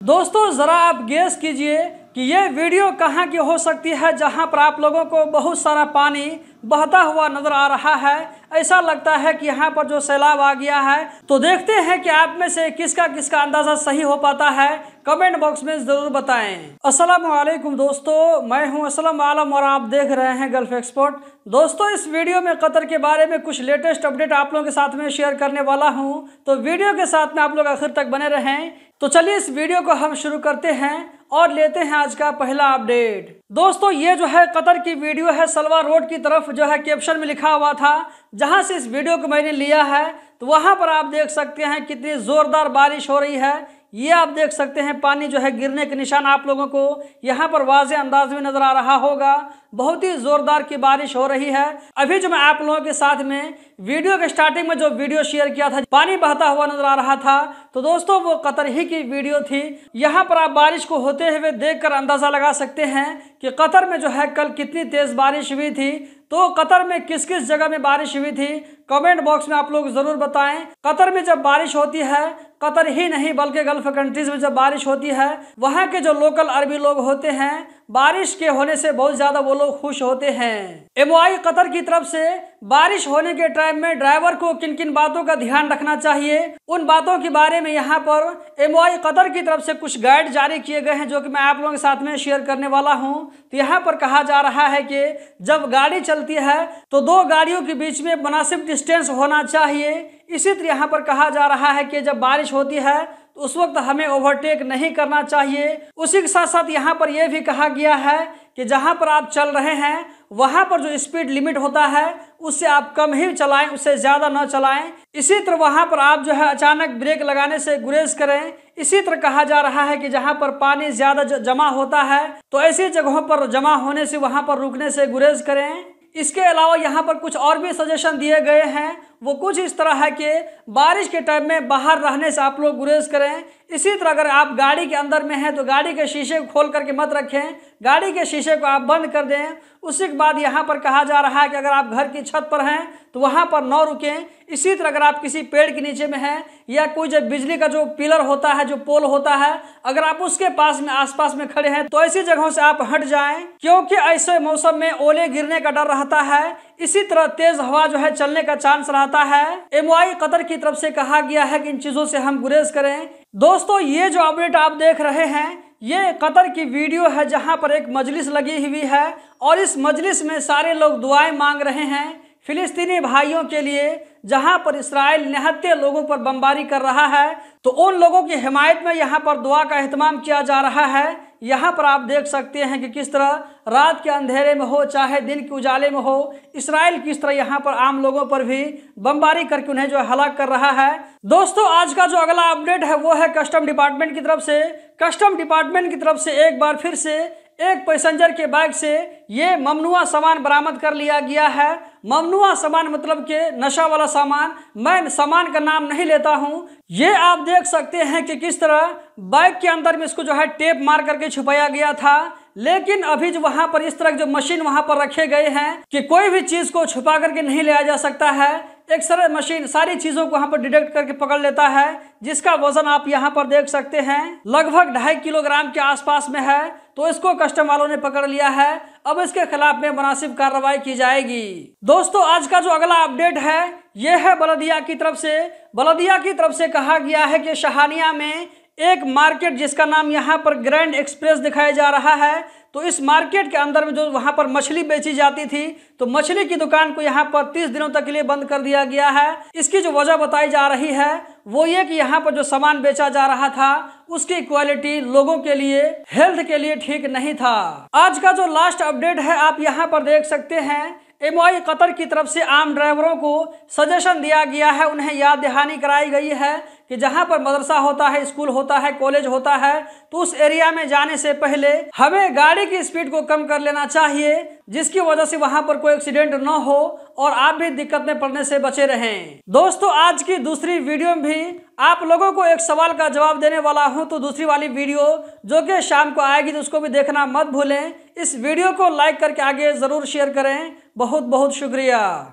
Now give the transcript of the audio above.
दोस्तों ज़रा आप गेस कीजिए कि ये वीडियो कहाँ की हो सकती है जहाँ पर आप लोगों को बहुत सारा पानी बहता हुआ नजर आ रहा है। ऐसा लगता है कि यहाँ पर जो सैलाब आ गया है। तो देखते हैं कि आप में से किसका किसका अंदाज़ा सही हो पाता है, कमेंट बॉक्स में ज़रूर बताएं। अस्सलाम वालेकुम दोस्तों, मैं हूं असलम आलम और आप देख रहे हैं गल्फ एक्सपर्ट। दोस्तों इस वीडियो में कतर के बारे में कुछ लेटेस्ट अपडेट आप लोगों के साथ में शेयर करने वाला हूं, तो वीडियो के साथ में आप लोग आखिर तक बने रहें। तो चलिए इस वीडियो को हम शुरू करते हैं और लेते हैं आज का पहला अपडेट। दोस्तों ये जो है कतर की वीडियो है, सलवा रोड की तरफ जो है कैप्शन में लिखा हुआ था, जहां से इस वीडियो को मैंने लिया है, तो वहां पर आप देख सकते हैं कितनी जोरदार बारिश हो रही है। ये आप देख सकते हैं पानी जो है गिरने के निशान आप लोगों को यहाँ पर वाज़े अंदाज में नजर आ रहा होगा। बहुत ही जोरदार की बारिश हो रही है। अभी जो मैं आप लोगों के साथ में वीडियो के स्टार्टिंग में जो वीडियो शेयर किया था, पानी बहता हुआ नजर आ रहा था, तो दोस्तों वो कतर ही की वीडियो थी। यहाँ पर आप बारिश को होते हुए देखकर अंदाजा लगा सकते हैं कि कतर में जो है कल कितनी तेज बारिश हुई थी। तो कतर में किस किस जगह में बारिश हुई थी, कमेंट बॉक्स में आप लोग जरूर बताएं। कतर में जब बारिश होती है, कतर ही नहीं बल्कि गल्फ कंट्रीज में जब बारिश होती है, वहाँ के जो लोकल अरबी लोग होते हैं, बारिश के होने से बहुत ज्यादा वो लोग खुश होते हैं। एमओआई कतर की तरफ से बारिश होने के टाइम में ड्राइवर को किन किन बातों का ध्यान रखना चाहिए, उन बातों के बारे में यहाँ पर एमओआई कतर की तरफ से कुछ गाइड जारी किए गए हैं, जो कि मैं आप लोगों के साथ में शेयर करने वाला हूँ। तो यहाँ पर कहा जा रहा है कि जब गाड़ी चलती है तो दो गाड़ियों के बीच में मुनासिब डिस्टेंस होना चाहिए। इसी तरह यहाँ पर कहा जा रहा है कि जब बारिश होती है तो उस वक्त हमें ओवरटेक नहीं करना चाहिए। उसी के साथ साथ यहाँ पर यह भी कहा गया है कि जहाँ पर आप चल रहे हैं वहाँ पर जो स्पीड लिमिट होता है उससे आप कम ही चलाएं, उससे ज़्यादा न चलाएं। इसी तरह वहाँ पर आप जो है अचानक ब्रेक लगाने से गुरेज करें। इसी तरह कहा जा रहा है कि जहाँ पर पानी ज़्यादा जमा होता है तो ऐसी जगहों पर जमा होने से वहाँ पर रुकने से गुरेज करें। इसके अलावा यहाँ पर कुछ और भी सजेशन दिए गए हैं, वो कुछ इस तरह है कि बारिश के टाइम में बाहर रहने से आप लोग गुरेज करें। इसी तरह अगर आप गाड़ी के अंदर में हैं तो गाड़ी के शीशे को खोल करके मत रखें, गाड़ी के शीशे को आप बंद कर दें। उसी के बाद यहाँ पर कहा जा रहा है कि अगर आप घर की छत पर हैं तो वहाँ पर न रुकें। इसी तरह अगर आप किसी पेड़ के नीचे में हैं या कोई जो बिजली का जो पिलर होता है, जो पोल होता है, अगर आप उसके पास में आसपास में खड़े हैं तो ऐसी जगहों से आप हट जाएं, क्योंकि ऐसे मौसम में ओले गिरने का डर रहता है। इसी तरह तेज हवा जो है चलने का चांस रहता है। एमओआई कतर की तरफ से कहा गया है कि इन चीजों से हम गुरेज करें। दोस्तों ये जो अपडेट आप देख रहे हैं, ये कतर की वीडियो है जहां पर एक मजलिस लगी हुई है और इस मजलिस में सारे लोग दुआएं मांग रहे हैं फिलिस्तीनी भाइयों के लिए, जहां पर इसराइल निहत्थे लोगों पर बमबारी कर रहा है। तो उन लोगों की हिमायत में यहाँ पर दुआ का एहतमाम किया जा रहा है। यहाँ पर आप देख सकते हैं कि किस तरह रात के अंधेरे में हो चाहे दिन के उजाले में हो, इसराइल किस तरह यहाँ पर आम लोगों पर भी बमबारी करके उन्हें जो हलाक कर रहा है। दोस्तों आज का जो अगला अपडेट है वो है कस्टम डिपार्टमेंट की तरफ से। कस्टम डिपार्टमेंट की तरफ से एक बार फिर से एक पैसेंजर के बैग से ये ममनुआ सामान बरामद कर लिया गया है। ममनुआ सामान मतलब कि नशा वाला सामान, मैं सामान का नाम नहीं लेता हूं। ये आप देख सकते हैं कि किस तरह बैग के अंदर में इसको जो है टेप मार करके छुपाया गया था, लेकिन अभी जो वहां पर इस तरह के जो मशीन वहां पर रखे गए हैं कि कोई भी चीज को छुपा करके नहीं लिया जा सकता है। एक सरल मशीन सारी चीजों को वहां पर डिटेक्ट करके पकड़ लेता है, जिसका वजन आप यहां पर देख सकते हैं लगभग 2.5 किलोग्राम के आसपास में है। तो इसको कस्टम वालों ने पकड़ लिया है। अब इसके खिलाफ में मुनासिब कार्रवाई की जाएगी। दोस्तों आज का जो अगला अपडेट है यह है बलदिया की तरफ से। बलदिया की तरफ से कहा गया है कि शहानिया में एक मार्केट जिसका नाम यहाँ पर ग्रैंड एक्सप्रेस दिखाया जा रहा है, तो इस मार्केट के अंदर में जो वहाँ पर मछली बेची जाती थी, तो मछली की दुकान को यहाँ पर 30 दिनों तक के लिए बंद कर दिया गया है। इसकी जो वजह बताई जा रही है वो ये कि यहाँ पर जो सामान बेचा जा रहा था उसकी क्वालिटी लोगों के लिए, हेल्थ के लिए ठीक नहीं था। आज का जो लास्ट अपडेट है आप यहाँ पर देख सकते हैं, एमओआई कतर की तरफ से आम ड्राइवरों को सजेशन दिया गया है, उन्हें याद दहानी कराई गई है कि जहां पर मदरसा होता है, स्कूल होता है, कॉलेज होता है, तो उस एरिया में जाने से पहले हमें गाड़ी की स्पीड को कम कर लेना चाहिए, जिसकी वजह से वहां पर कोई एक्सीडेंट न हो और आप भी दिक्कत में पड़ने से बचे रहें। दोस्तों आज की दूसरी वीडियो में भी आप लोगों को एक सवाल का जवाब देने वाला हूं, तो दूसरी वाली वीडियो जो कि शाम को आएगी तो उसको भी देखना मत भूलें। इस वीडियो को लाइक करके आगे जरूर शेयर करें। बहुत बहुत शुक्रिया।